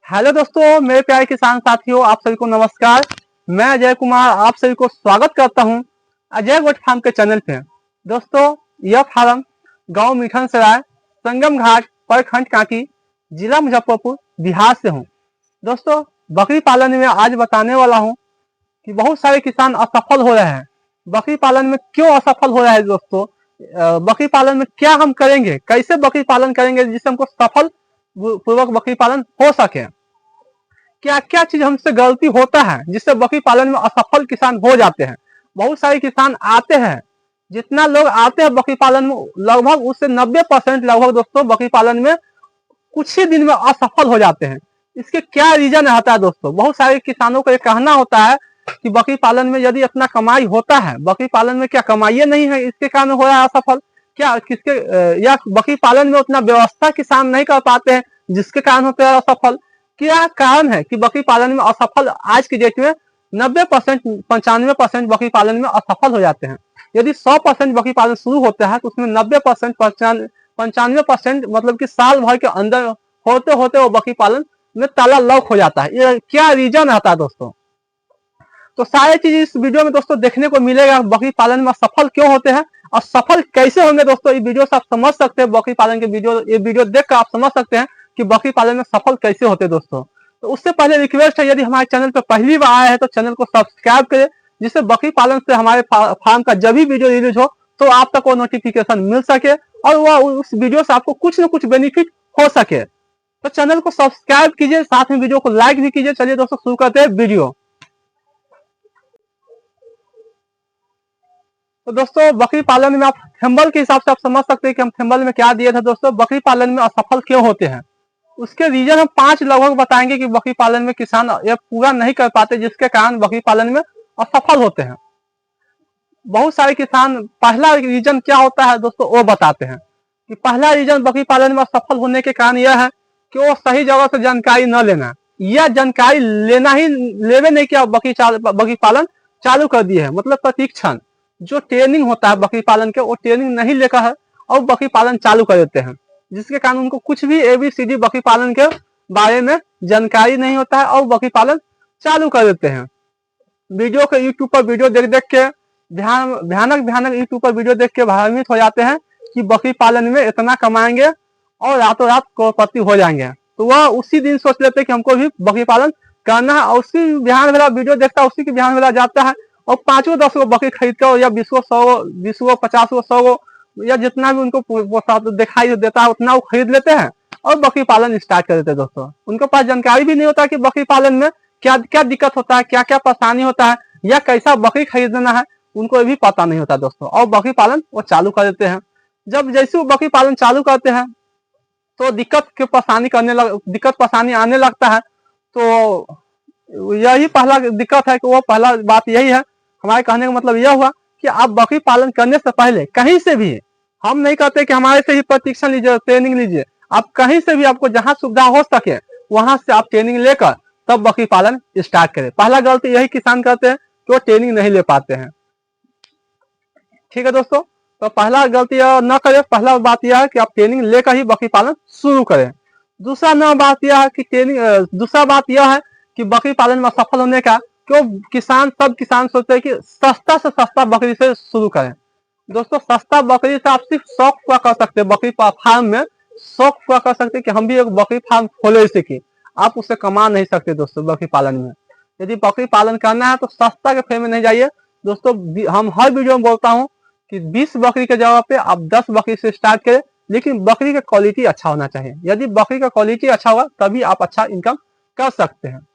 Hello दोस्तों, मेरे प्यारे किसान साथियों, आप सभी को नमस्कार। मैं अजय कुमार आप सभी को स्वागत करता हूं अजय गोट फार्म के चैनल पे। दोस्तों, यह फार्म गांव मिठन सराय, संगम घाट, प्रखंड कांकी, जिला मुजफ्फरपुर, बिहार से हूं। दोस्तों, बकरी पालन में आज बताने वाला हूं कि बहुत सारे किसान असफल हो रहे हैं। बकरी पालन में क्यों असफल हो रहा है दोस्तों? बकरी पालन में क्या हम करेंगे, कैसे बकरी पालन करेंगे जिससे हमको सफल पूर्वक बकरी पालन हो सके। क्या क्या चीज हमसे गलती होता है जिससे बकरी पालन में असफल किसान हो जाते हैं। बहुत सारे किसान आते हैं, जितना लोग आते हैं बकरी पालन में लगभग उससे 90% लगभग दोस्तों बकरी पालन में कुछ ही दिन में असफल हो जाते हैं। इसके क्या रीजन रहता है दोस्तों? बहुत सारे किसानों का ये कहना होता है कि बकरी पालन में यदि इतना कमाई होता है, बकरी पालन में क्या कमाई नहीं है, इसके कारण हो रहा है असफल। क्या किसके या बकरी पालन में उतना व्यवस्था किसान नहीं कर पाते हैं जिसके कारण होते हैं असफल। क्या कारण है कि बकरी पालन में असफल आज की डेट में 90% 95% बकरी पालन में असफल हो जाते हैं। यदि 100% बकरी पालन शुरू होता है तो उसमें 90% 95% मतलब कि साल भर के अंदर होते होते वो बकरी पालन में ताला लॉक हो जाता है। ये क्या रीजन आता है दोस्तों? तो सारी चीज इस वीडियो में दोस्तों देखने को मिलेगा। बकरी पालन में सफल क्यों होते हैं और सफल कैसे होंगे दोस्तों, ये वीडियो से आप समझ सकते हैं। बकरी पालन के ये वीडियो देखकर आप समझ सकते हैं कि बकरी पालन में सफल कैसे होते हैं दोस्तों। तो उससे पहले रिक्वेस्ट है, यदि हमारे चैनल पर पहली बार आया है तो चैनल को सब्सक्राइब करें, जिससे बकरी पालन से हमारे फार्म का जब भी वीडियो रिलीज हो तो आप तक वो नोटिफिकेशन मिल सके और वह उस वीडियो से आपको कुछ न कुछ बेनिफिट हो सके। तो चैनल को सब्सक्राइब कीजिए, साथ में वीडियो को लाइक भी कीजिए। चलिए दोस्तों शुरू करते हैं वीडियो। तो दोस्तों, बकरी पालन में आप थंबनेल के हिसाब से आप समझ सकते हैं कि हम थंबनेल में क्या दिए थे दोस्तों। बकरी पालन में असफल क्यों होते हैं, उसके रीजन हम 5 लगभग बताएंगे कि बकरी पालन में किसान ये पूरा नहीं कर पाते जिसके कारण बकरी पालन में असफल होते हैं। बहुत सारे किसान पहला रीजन क्या होता है दोस्तों वो बताते हैं कि पहला रीजन बकरी पालन में असफल होने के कारण यह है कि वो सही जगह से जानकारी न लेना, या जानकारी लेना ही लेवे नहीं किया, बकरी पालन चालू कर दिए है। मतलब प्रशिक्षण जो ट्रेनिंग होता है बकरी पालन के, वो ट्रेनिंग नहीं लेकर है और बकरी पालन चालू कर देते हैं, जिसके कारण उनको कुछ भी ABCD बकरी पालन के बारे में जानकारी नहीं होता है और बकरी पालन चालू कर देते हैं। वीडियो के यूट्यूब पर वीडियो देख देख के भयानक यूट्यूब पर वीडियो देख के भ्रमित हो जाते हैं कि बकरी पालन में इतना कमाएंगे और रातों रात करोड़पति हो जाएंगे। तो वह उसी दिन सोच लेते हैं कि हमको भी बकरी पालन करना है और उसी ध्यान वाला वीडियो देखता है, उसी के ध्यान वाला जाता है और 5 10 गो बकरी खरीद कर या 20 गो 100 गो 20 गो 50 गो 100 गो या जितना भी उनको दिखाई देता है उतना वो खरीद लेते हैं और बकरी पालन स्टार्ट कर देते हैं दोस्तों। उनके पास जानकारी भी नहीं होता कि बकरी पालन में क्या क्या दिक्कत होता है, क्या क्या परेशानी होता है या कैसा बकरी खरीदना है, उनको भी पता नहीं होता दोस्तों। और बकरी पालन वो चालू कर देते हैं। जब जैसे वो बकरी पालन चालू करते हैं तो दिक्कत परेशानी आने लगता है। तो यही पहला दिक्कत है कि वो पहला बात यही है। हमारे कहने का मतलब यह हुआ कि आप बकरी पालन करने से पहले कहीं से भी, हम नहीं कहते कि हमारे से ही प्रशिक्षण लीजिए, ट्रेनिंग लीजिए, आप कहीं से भी आपको जहां सुविधा हो सके वहां से आप ट्रेनिंग लेकर तब बकरी पालन स्टार्ट करें। पहला गलती यही किसान करते हैं कि वो ट्रेनिंग नहीं ले पाते हैं। ठीक है दोस्तों, तो पहला गलती न करें। पहला बात यह है कि आप ट्रेनिंग लेकर ही बकरी पालन शुरू करें। दूसरा बात यह है कि बकरी पालन में सफल होने का क्यों सब किसान सोचते हैं कि सस्ता से सस्ता बकरी से शुरू करें। दोस्तों, सस्ता बकरी से आप सिर्फ शौक पूरा कर सकते हैं। बकरी फार्म में शौक पूरा कर सकते हैं कि हम भी एक बकरी फार्म खोले सके, आप उससे कमा नहीं सकते दोस्तों। बकरी पालन में यदि बकरी पालन करना है तो सस्ता के फेर में नहीं जाइए दोस्तों। हम हर वीडियो में बोलता हूँ कि 20 बकरी के जगह पे आप 10 बकरी से स्टार्ट करें, लेकिन बकरी का क्वालिटी अच्छा होना चाहिए। यदि बकरी का क्वालिटी अच्छा होगा तभी आप अच्छा इनकम कर सकते हैं।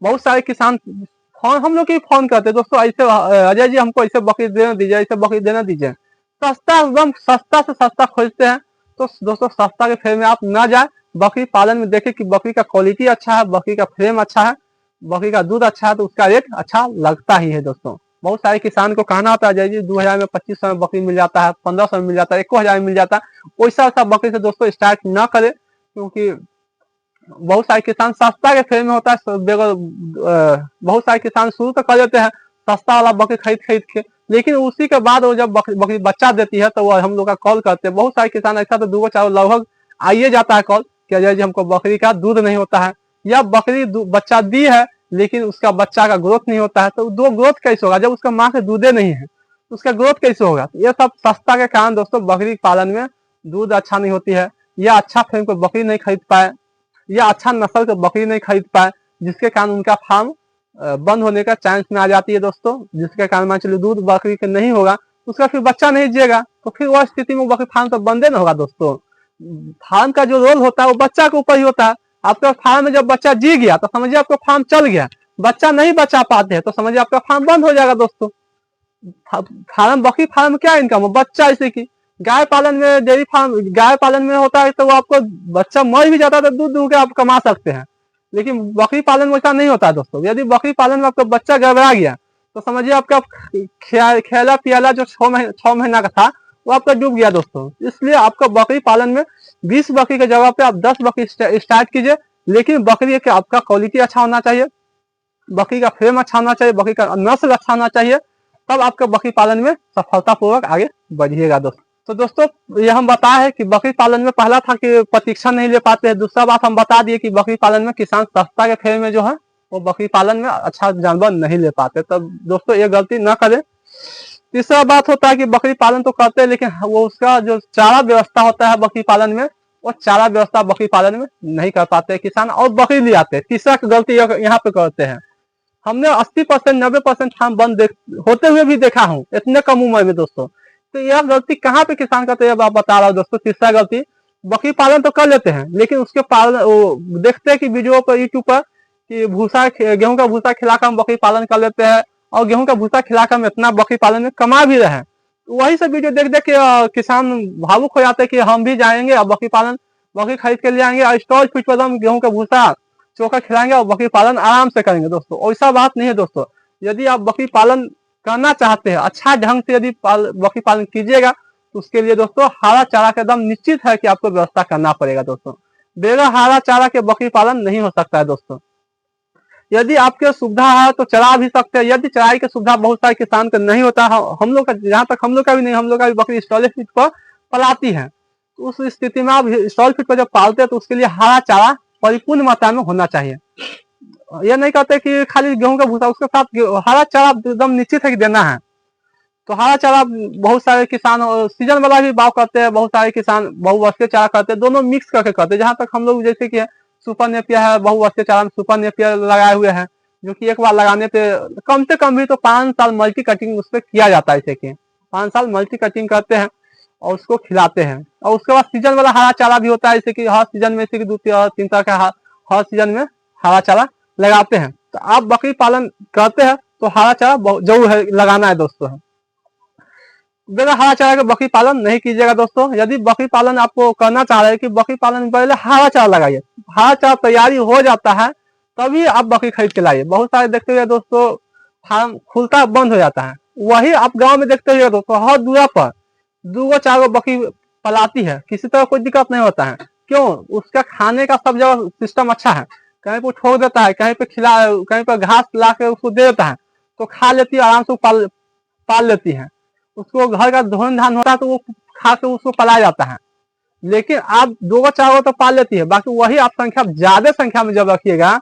बहुत सारे किसान हम लोग ही फोन करते हैं दोस्तों, ऐसे अजय जी हमको ऐसे बकरी देना दीजिए, ऐसे बकरी देना दीजिए। सस्ता एकदम सस्ता से सस्ता खोजते हैं। तो दोस्तों, सस्ता के फेर में आप ना जाए। बकरी पालन में देखें कि बकरी का क्वालिटी अच्छा है, बकरी का फ्रेम अच्छा है, बकरी का दूध अच्छा है, तो उसका रेट अच्छा लगता ही है दोस्तों। बहुत सारे किसान को कहना होता है अजय जी 2000 में 2500 में बकरी मिल जाता है, 1500 में मिल जाता है, 1000 में मिल जाता है। वैसा बकरी से दोस्तों स्टार्ट ना करे, क्योंकि बहुत सारे किसान सस्ता के फेर में होता है। बहुत सारे किसान शुरू तो कर देते हैं सस्ता वाला बकरी खरीद के, लेकिन उसी के बाद वो जब बकरी बच्चा देती है तो वो हम लोग का कॉल करते हैं। बहुत सारे किसान ऐसा तो 2 4 लगभग आइए जाता है कॉल कि अजय जी हमको बकरी का दूध नहीं होता है, या बकरी बच्चा दी है लेकिन उसका बच्चा का ग्रोथ नहीं होता है, तो दो ग्रोथ कैसे होगा जब उसका माँ के दूधे नहीं है, तो उसका ग्रोथ कैसे होगा। तो ये सब सस्ता के कारण दोस्तों बकरी पालन में दूध अच्छा नहीं होती है, या अच्छा फ्रेम को बकरी नहीं खरीद पाए, या अच्छा नस्ल का बकरी नहीं खरीद पाए, जिसके कारण उनका फार्म बंद होने का चांस में आ जाती है दोस्तों। जिसके कारण मान चलिए दूध बकरी के नहीं होगा, उसका फिर बच्चा नहीं जिएगा, तो फिर वह स्थिति में बकरी फार्म तो बंदे न होगा दोस्तों। फार्म का जो रोल होता है वो बच्चा के ऊपर ही होता है। आपका फार्म में जब बच्चा जी गया तो समझिए आपका फार्म चल गया, बच्चा नहीं बचा पाते हैं तो समझिए आपका फार्म बंद हो जाएगा दोस्तों। फार्म बकरी फार्म क्या इनकम है, बच्चा। जैसे कि गाय पालन में, डेयरी फार्म गाय पालन में होता है तो वो आपको बच्चा मर भी जाता है तो दूध दूध के आप कमा सकते हैं, लेकिन बकरी पालन में ऐसा नहीं होता है दोस्तों। यदि बकरी पालन में आपका बच्चा गड़बड़ा गया तो समझिए आपका खेला पियाला जो 6 महीना का था वो आपका डूब गया दोस्तों। इसलिए आपका बकरी पालन में 20 बकरी की जगह पे आप 10 बकरी स्टार्ट कीजिए, लेकिन बकरी के आपका क्वालिटी अच्छा होना चाहिए, बकरी का फ्रेम अच्छा होना चाहिए, बकरी का नस्ल अच्छा होना चाहिए, तब आपका बकरी पालन में सफलतापूर्वक आगे बढ़िएगा दोस्तों। तो दोस्तों ये हम बताए हैं कि बकरी पालन में पहला था कि प्रशिक्षण नहीं ले पाते हैं, दूसरा बात हम बता दिए कि बकरी पालन में किसान सस्ता के फेर में जो है वो बकरी पालन में अच्छा जानवर नहीं ले पाते। तो दोस्तों ये गलती ना करें। तीसरा बात होता है कि बकरी पालन तो करते हैं लेकिन वो उसका जो चारा व्यवस्था होता है बकरी पालन में, वो चारा व्यवस्था बकरी पालन में नहीं कर पाते किसान और बकरी ले आते हैं। तीसरा गलती यहाँ पे करते हैं। हमने 80% 90% फार्म बंद होते हुए भी देखा हूँ इतने कम उम्र में दोस्तों। तो यह गलती कहाँ पे किसान करते हैं आप बता रहा हूँ दोस्तों। तीसरा गलती, बकरी पालन तो कर लेते हैं लेकिन उसके पालन वो देखते हैं कि वीडियो पर यूट्यूब पर कि भूसा गेहूं का भूसा खिलाकर हम बकरी पालन कर लेते हैं और गेहूं का भूसा खिलाकर हम इतना बकरी पालन में कमा भी रहे हैं। वही सब वीडियो देख देख के किसान भावुक हो जाते हैं कि हम भी जाएंगे और बकरी पालन बकरी खरीद के ले आएंगे और स्टॉल फीट पर हम गेहूं का भूसा चोखा खिलाएंगे और बकरी पालन आराम से करेंगे दोस्तों। ऐसा बात नहीं है दोस्तों। यदि आप बकरी पालन करना चाहते हैं अच्छा ढंग से, यदि बकरी पालन कीजिएगा तो उसके लिए दोस्तों हरा चारा का एकदम निश्चित है कि आपको व्यवस्था करना पड़ेगा दोस्तों। बगैर हरा चारा के बकरी पालन नहीं हो सकता है दोस्तों। यदि आपके सुविधा है तो चरा भी सकते हैं, यदि चराई की सुविधा बहुत सारे किसान को नहीं होता है, हम लोग का जहाँ तक हम लोग का भी नहीं, हम लोग का भी बकरी स्टॉल फीट पर पलाती है, तो उस स्थिति में आप स्टॉल फीट पर जब पालते हैं तो उसके लिए हरा चारा परिपूर्ण मात्रा में होना चाहिए। यह नहीं कहते कि खाली गेहूं का भूसा, उसके साथ हरा चारा एकदम निश्चित है कि देना है। तो हरा चारा बहुत सारे किसान सीजन वाला भी भाव करते हैं, बहुत सारे किसान बहुवर्षीय चारा करते हैं, दोनों मिक्स करके करते हैं। जहां तक हम लोग जैसे कि सुपर नेपियर है, बहुवर्षीय चारा में सुपर नेपियर लगाए हुए हैं, जो कि एक बार लगाने पे कम से कम भी तो 5 साल मल्टी कटिंग उस पर किया जाता है। जैसे कि 5 साल मल्टी कटिंग करते हैं और उसको खिलाते हैं। और उसके बाद सीजन वाला हरा चारा भी होता है, जैसे कि हर सीजन में, जैसे कि 2-3 तरह का हर सीजन में हरा चारा लगाते हैं। तो आप बकरी पालन करते हैं तो हरा चारा जरूर है लगाना है दोस्तों। बगैर हरा चारा के बकरी पालन नहीं कीजिएगा दोस्तों। यदि बकरी पालन आपको करना चाह रहे हैं कि बकरी पालन में पहले हरा चारा लगाइए, हरा चारा तैयारी हो जाता है तभी आप बकरी खरीद के लाइए। बहुत सारे देखते हुए दोस्तों फार्म खुलता बंद हो जाता है, वही आप गांव में देखते हुए दोस्तों हर दूरा पर 2-4 बकरी पलाती है, किसी तरह कोई दिक्कत नहीं होता है। क्यों? उसका खाने का सब जगह सिस्टम अच्छा है, कहीं पर छोड़ देता है, कहीं पे कहीं पर घास ला के उसको दे देता है तो खा लेती है, आराम से पाल लेती है। उसको घर का धोन धान होता है तो वो खा के उसको पलाया जाता है। लेकिन आप 2-4 तो पाल लेती है, बाकी वही आप संख्या ज्यादा संख्या में जब रखिएगा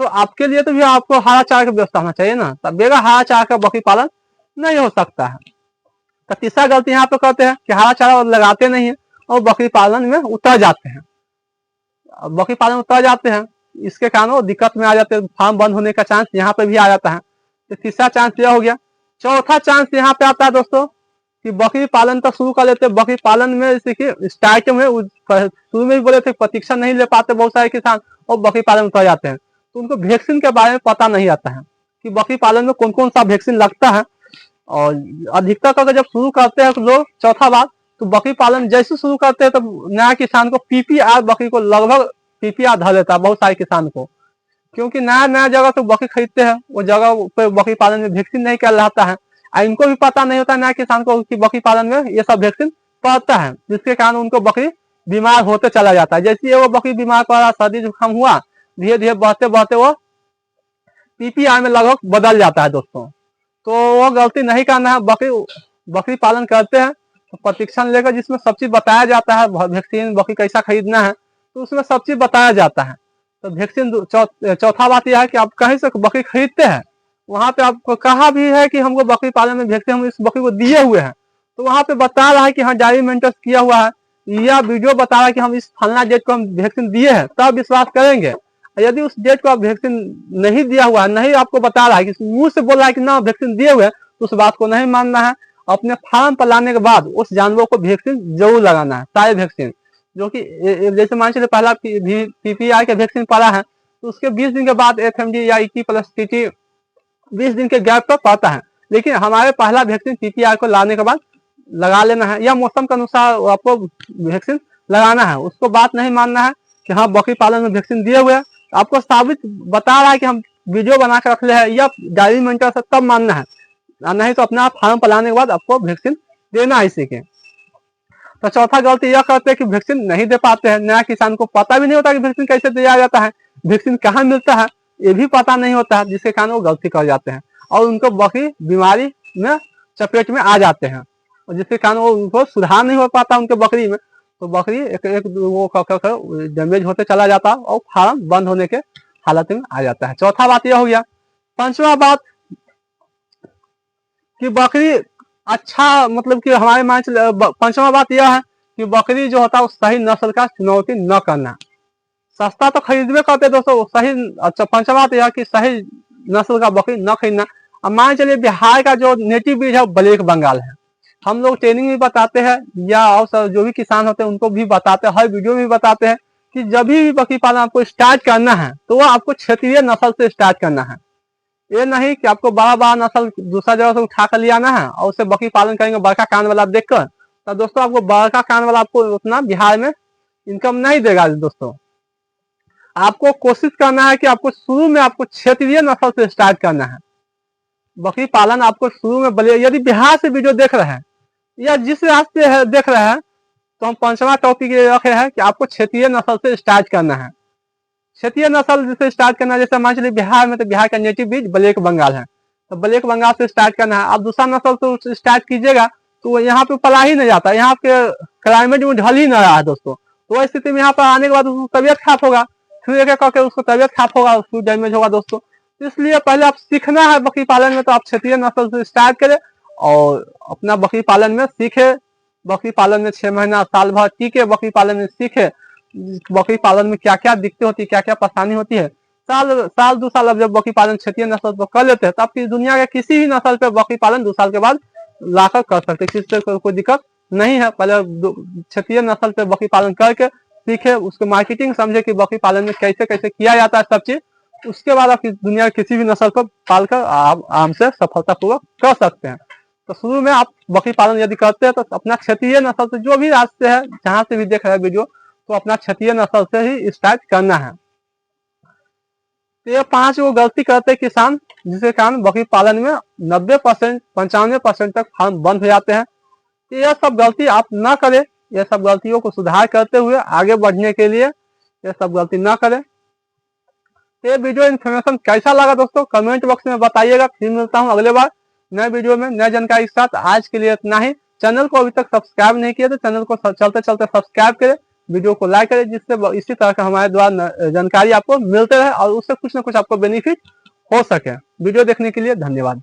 तो आपके लिए तो भी आपको हरा चारा की व्यवस्था होना चाहिए ना। तब बगैर हरा चारा का बकरी पालन नहीं हो सकता है। तो तीसरा गलती यहाँ पे करते हैं कि हरा चारा लगाते नहीं है और बकरी पालन में उतर जाते हैं। बकरी पालन में उतर जाते हैं, इसके कारण वो दिक्कत में आ जाते हैं, फार्म बंद होने का चांस यहाँ पे भी आ जाता है। तो तीसरा चांस यह हो गया। चौथा चांस यहाँ पे आता है दोस्तों कि बकरी पालन तो शुरू कर लेते हैं, बकरी पालन में जैसे कि स्टार्टिंग में शुरू में भी बोले थे प्रशिक्षण नहीं ले पाते बहुत सारे किसान और बकरी पालन में उतर जाते हैं। तो उनको वैक्सीन के बारे में पता नहीं आता है कि बकरी पालन में कौन कौन सा वैक्सीन लगता है। और अधिकतर करके जब शुरू करते हैं लोग चौथा बात, तो बकरी पालन जैसे शुरू करते हैं तो नया किसान को पीपीआर बकरी को लगभग पीपीआर धर लेता है बहुत सारे किसान को, क्योंकि नया नया जगह तो बकरी खरीदते हैं, वो जगह पे बकरी पालन में वैक्सीन नहीं कर रहता है। इनको भी पता नहीं होता नया किसान को कि बकरी पालन में ये सब वैक्सीन पड़ता है, जिसके कारण उनको बकरी बीमार होते चला जाता है। जैसे वो बकरी बीमार पड़ा, सर्दी जुकाम हुआ, धीरे धीरे बढ़ते बढ़ते वो पीपीआर में लगभग बदल जाता है दोस्तों। तो वो गलती नहीं करना है। बकरी पालन करते हैं तो प्रशिक्षण लेकर जिसमें सब चीज बताया जाता है, वैक्सीन बकरी कैसा खरीदना है, तो उसमें सब चीज बताया जाता है। तो वैक्सीन चौथा बात यह है कि आप कहीं से बकरी खरीदते हैं, वहां पे आपको कहा भी है कि हमको बकरी पालन में वैक्सीन हम इस बकरी को दिए हुए हैं, तो वहां पे बता रहा है कि हाँ डायरी मेंटेन किया हुआ है, या वीडियो बता रहा है कि हम इस फलना डेट को हम वैक्सीन दिए हैं, तब विश्वास करेंगे। यदि उस डेट को आप वैक्सीन नहीं दिया हुआ है, नहीं आपको बता रहा है कि मुंह से बोल रहा है कि ना वैक्सीन दिए हुए हैं, तो उस बात को नहीं मानना है। अपने फार्म पर लाने के बाद उस जानवर को वैक्सीन जरूर लगाना है, सारे वैक्सीन जो कि जैसे मान चलिए पहला पीपीआई का वैक्सीन पड़ा है, तो उसके 20 दिन के बाद एफएमडी या इटी प्लस टीटी 20 दिन के गैप पर पड़ता है। लेकिन हमारे पहला वैक्सीन पीपीआई को लाने के बाद लगा लेना है, या मौसम के अनुसार आपको वैक्सीन लगाना है। उसको बात नहीं मानना है कि हाँ बकरी पालन में वैक्सीन दिए हुए हैं, आपको साबित बता रहा है कि हम वीडियो बना कर रख ले हैं या डायरी मेंटेन से, तब मानना है, नहीं तो अपना फार्म पर लाने के बाद आपको वैक्सीन देना है इसी के। तो चौथा गलती यह करते हैं कि वैक्सीन नहीं दे पाते हैं। नया किसान को पता भी नहीं होता कि वैक्सीन कैसे दिया जाता है, वैक्सीन कहाँ मिलता है ये भी पता नहीं होता है, जिसके कारण वो गलती कर जाते हैं और उनको बकरी बीमारी में चपेट में आ जाते हैं, और जिसके कारण वो उनको सुधार नहीं हो पाता उनके बकरी में, तो बकरी एक वो डैमेज होते चला जाता है और फार्म बंद होने के हालत में आ जाता है। चौथा बात यह हो गया। पांचवा बात कि बकरी अच्छा मतलब कि हमारे मान पांचवा बात यह है कि बकरी जो होता है उस सही नस्ल का चुनौती न करना। सस्ता तो खरीदबे करते दोस्तों, सही अच्छा पांचवा बात यह कि सही नस्ल का बकरी न खरीदना। अब मान चलिए बिहार का जो नेटिव ब्रीड है ब्लैक बंगाल है, हम लोग ट्रेनिंग भी बताते हैं या और जो भी किसान होते हैं उनको भी बताते हैं, हर वीडियो में भी बताते हैं कि जब भी बकरी पालन आपको स्टार्ट करना है तो वह आपको क्षेत्रीय नस्ल से स्टार्ट करना है। ये नहीं कि आपको बड़ा बड़ा नस्ल दूसरा जगह से उठा कर ले आना है और उससे बकरी पालन करेंगे बड़का कान वाला देखकर, तो दोस्तों आपको बड़का कान वाला आपको उतना बिहार में इनकम नहीं देगा। दोस्तों आपको कोशिश करना है कि आपको शुरू में आपको क्षेत्रीय नस्ल से स्टार्ट करना है बकरी पालन। आपको शुरू में बले यदि बिहार से वीडियो देख रहे हैं या जिस रास्ते है देख रहे हैं, तो हम पांचवा टॉपिक ये रखे हैं कि आपको क्षेत्रीय नस्ल से स्टार्ट करना है। क्षेत्रीय नस्ल जिसे स्टार्ट करना है, जैसे मान चलिए बिहार में तो बिहार का नेटिव बीज ब्लैक बंगाल है, तो ब्लैक बंगाल से स्टार्ट करना है। आप दूसरा नस्ल से स्टार्ट कीजिएगा तो यहाँ पे पला ही नहीं जाता, यहाँ पे क्लाइमेट में ढल ही नहीं रहा है दोस्तों, तो वह स्थिति में यहाँ पर आने के बाद उसको तबियत खराब होगा, फिर एक एक करके उसको तबियत खराब होगा, उसको डैमेज होगा दोस्तों। इसलिए पहले आप सीखना है बकरी पालन में, तो आप क्षेत्रीय नस्ल से स्टार्ट करें और अपना बकरी पालन में सीखे। बकरी पालन में 6 महीना साल भर टीके, बकरी पालन में सीखे बकरी पालन में क्या क्या दिक्कतें होती है, क्या क्या परेशानी होती है। साल 2 साल अब जब बकरी पालन क्षेत्रीय नस्ल पर कर लेते हैं, तब की दुनिया के किसी भी नस्ल पे बकरी पालन 2 साल के बाद लाकर कर सकते, किसी से कोई दिक्कत नहीं है। पहले क्षेत्रीय नस्ल पे बकरी पालन करके सीखे, उसको मार्केटिंग समझे कि बकरी पालन में कैसे कैसे किया जाता है सब चीज, उसके बाद आप दुनिया के किसी भी नस्ल पर पालकर आप आराम से सफलतापूर्वक कर सकते हैं। तो शुरू में आप बकरी पालन यदि करते हैं तो अपना क्षेत्रीय नस्ल से, जो भी रास्ते है जहां से भी देख रहे हैं वीडियो, तो अपना क्षेत्रीय नस्ल से ही स्टार्ट करना है। तो ये 5 वो गलती करते हैं किसान, जिसके कारण बकरी पालन में 90% 95% तक फार्म बंद हो जाते हैं। तो यह सब गलती आप ना करें, यह सब गलतियों को सुधार करते हुए आगे बढ़ने के लिए यह सब गलती ना करें। ये वीडियो इन्फॉर्मेशन कैसा लगा दोस्तों कमेंट बॉक्स में बताइएगा। फिर मिलता हूँ अगले बार नए वीडियो में नए जानकारी के साथ। आज के लिए इतना ही। चैनल को अभी तक सब्सक्राइब नहीं किया तो चैनल को चलते चलते सब्सक्राइब करें, वीडियो को लाइक करें, जिससे इसी तरह का हमारे द्वारा जानकारी आपको मिलते रहे और उससे कुछ ना कुछ आपको बेनिफिट हो सके। वीडियो देखने के लिए धन्यवाद।